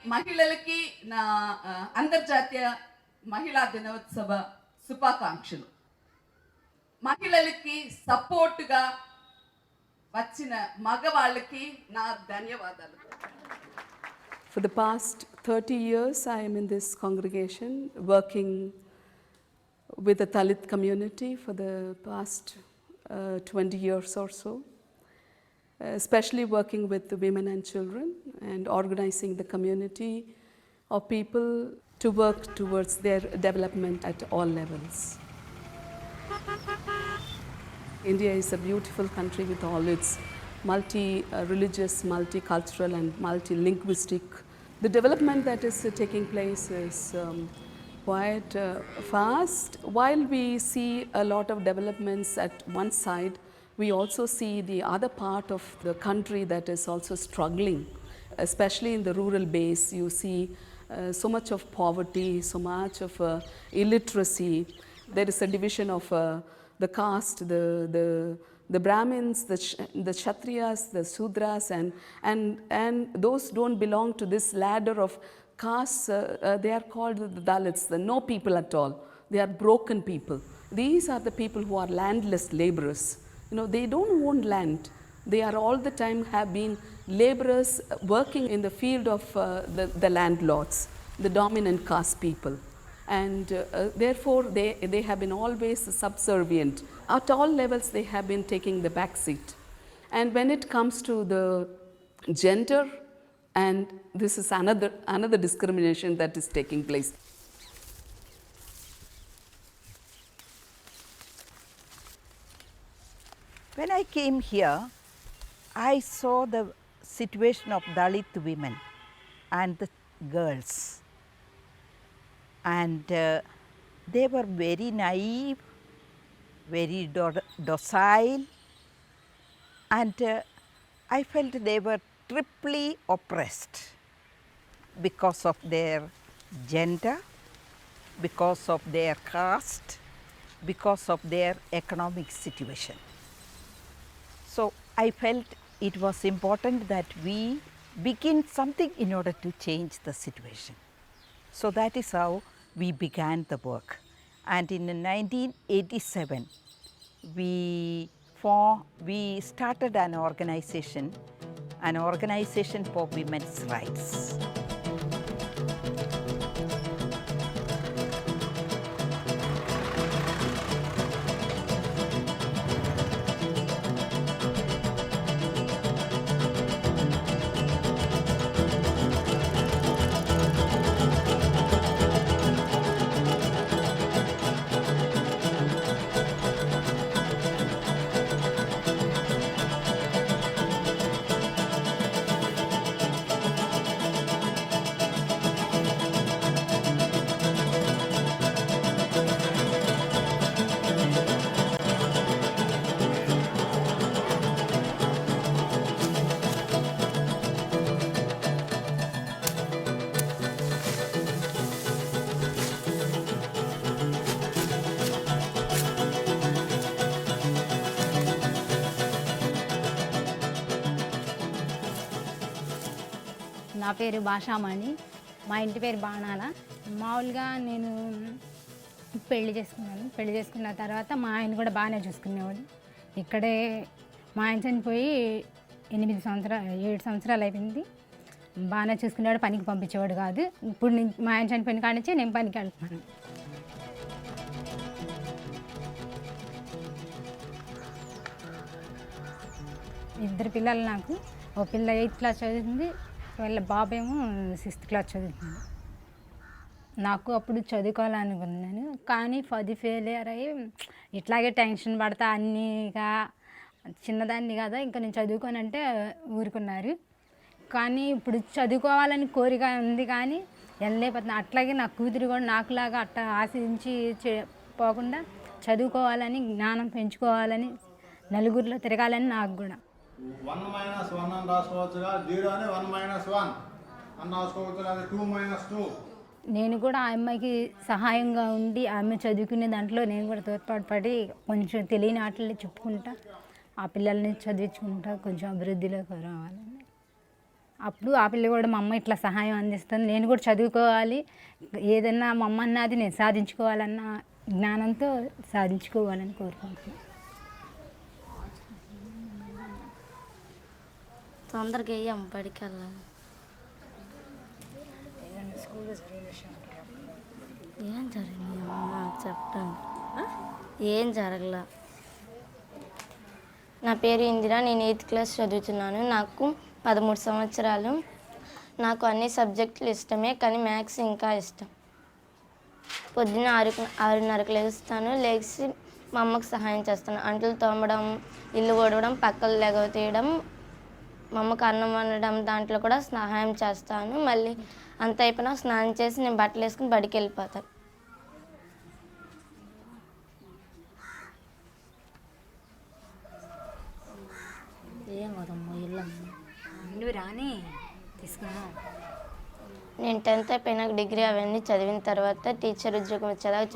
మహిళలకి నా అంతర్జాతీయ మహిళా దినోత్సవ శుభాకాంక్షలు. మహిళలకి సపోర్టుగా వచ్చిన మగవాళ్ళకి నా ధన్యవాదాలు. For the past 30 years, I am in this congregation working with the Dalit community for the past 20 years or so, especially working with the women and children and organizing the community of people to work towards their development at all levels. India is a beautiful country with all its multi-religious, multicultural and multilinguistic. The development that is taking place is quite fast. While we see a lot of developments at one side, we also see the other part of the country that is also struggling, especially in the rural base. You see so much of poverty, so much of illiteracy. There is a division of the caste, the Brahmins, the Kshatriyas, the Sudras, and those don't belong to this ladder of castes. They are called the Dalits, the no people at all. They are broken people. These are the people who are landless laborers. You know, they don't own land. They are all the time have been laborers working in the field of the landlords, the dominant caste people. And therefore they have been always subservient. At all levels they have been taking the back seat. And when it comes to the gender, and this is another discrimination that is taking place. When I came here, I saw the situation of Dalit women and the girls. And they were very naive, very docile, and I felt they were triply oppressed because of their gender, because of their caste, because of their economic situation. So I felt it was important that we begin something in order to change the situation. So that is how we began the work. And in 1987, we started an organization for women's rights. నా పేరు భాషామణి, మా ఇంటి పేరు బాణాల. మామూలుగా నేను పెళ్లి చేసుకున్న తర్వాత మా ఆయన కూడా బాగానే చూసుకునేవాడు. ఇక్కడే మా ఆయన చనిపోయి 7 సంవత్సరాలు అయిపోయింది. బాగానే చూసుకునేవాడు, పనికి పంపించేవాడు కాదు. ఇప్పుడు మా ఆయన చనిపోయిన కాడి నుంచి నేను పనికి వెళ్తున్నాను. ఇద్దరు పిల్లలు నాకు. ఓ పిల్ల 8th క్లాస్ చదువుతుంది, వాళ్ళ బాబేమో 6th క్లాస్ చదువుతుంది. నాకు అప్పుడు చదువుకోవాలనుకున్నాను, కానీ 10 ఫెయిలియర్ అయ్యి ఇట్లాగే టెన్షన్ పడతా అన్నీగా చిన్నదాన్ని కదా ఇంకా నేను చదువుకోనంటే ఊరుకున్నారు. కానీ ఇప్పుడు చదువుకోవాలని కోరిక ఉంది, కానీ వెళ్ళలేకపోతున్నా. అట్లాగే నా కూతురు కూడా నాకులాగా అట్లా ఆశించి పోకుండా చదువుకోవాలని, జ్ఞానం పెంచుకోవాలని, నలుగురిలో తిరగాలని నాకు కూడా. 1 - 1 అని రాసుకోవచ్చుగా, 0 అని 1 - 1 అని రాసుకోవచ్చు, లేదా 2 - 2. నేను కూడా ఆ అమ్మాయికి సహాయంగా ఉండి ఆ అమ్మాయి చదువుకునే దాంట్లో నేను కూడా తోడ్పాటుపడి కొంచెం తెలియని ఆటలు చెప్పుకుంటా ఆ పిల్లల్ని చదివించుకుంటా కొంచెం అభివృద్ధిలోకి రావాలని అప్పుడు ఆ పిల్ల కూడా మా అమ్మ ఇట్లా సహాయం అందిస్తుంది, నేను కూడా చదువుకోవాలి, ఏదన్నా మా అమ్మ అన్నది నేను సాధించుకోవాలన్న జ్ఞానంతో సాధించుకోవాలని కోరుకుంటున్నాను. తొందరగా వెయ్యం బడికి వెళ్ళాలి. ఏం జరిగింది అమ్మ చెప్పండి. ఏం జరగలా. నా పేరు ఇందిరా, నేను 8th క్లాస్ చదువుతున్నాను. నాకు 13 సంవత్సరాలు. నాకు అన్ని సబ్జెక్టులు ఇష్టమే, కానీ మ్యాథ్స్ ఇంకా ఇష్టం. పొద్దున్న 6:30కు లేస్తాను. లేచి మా అమ్మకు సహాయం చేస్తాను. అంట్లు తోమడం, ఇల్లు కొడవడం, పక్కలు లెగవ తీయడం, మా అమ్మకు అన్నం వండడం దాంట్లో కూడా సహాయం చేస్తాను. మళ్ళీ అంత అయిపోయినా స్నానం చేసి నేను బట్టలు వేసుకుని బడికి వెళ్ళిపోతాను. ఏం కదమ్మా ఇల్లమ్మ నువ్వు రాని తీసుకున్నా. నేను 10th అయిపోయినాక డిగ్రీ అవన్నీ చదివిన తర్వాత టీచర్ ఉద్యోగం వచ్చేదాకా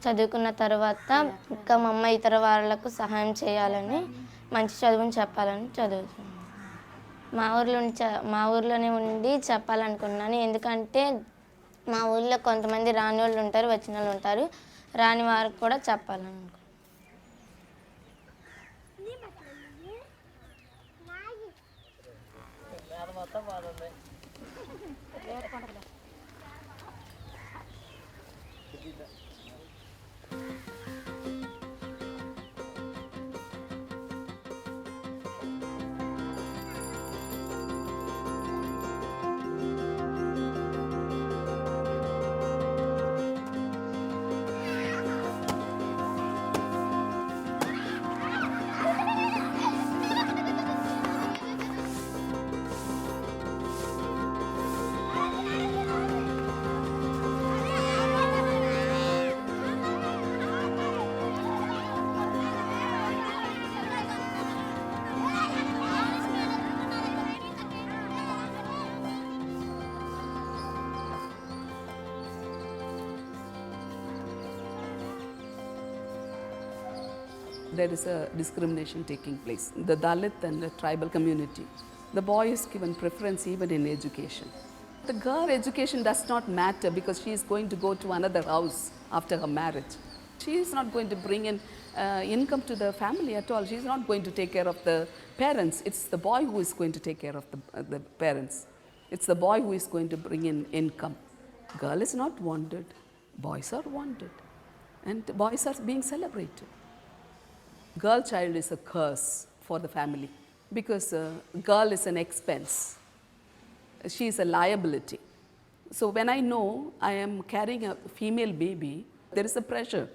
చదువుకున్న తర్వాత ఇంకా మా అమ్మ ఇతర వాళ్ళకు సహాయం చేయాలని, మంచి చదువుని చెప్పాలని చదువుతున్నాను. మా ఊర్లోనే ఉండి చెప్పాలనుకున్నాను. ఎందుకంటే మా ఊర్లో కొంతమంది రాని వాళ్ళు ఉంటారు, వచ్చిన వాళ్ళు ఉంటారు. రాని వారికి కూడా చెప్పాలనుకున్నాను. There is a discrimination taking place. The Dalit and the tribal community, the boy is given preference even in education. The girl education does not matter because she is going to go to another house after her marriage. She is not going to bring in income to the family at all. She is not going to take care of the parents. It's the boy who is going to take care of the parents. It's the boy who is going to bring in income. Girl is not wanted. Boys are wanted. And boys are being celebrated. Girl child is a curse for the family because girl is an expense. She is a liability. So when I know I am carrying a female baby, there is a pressure.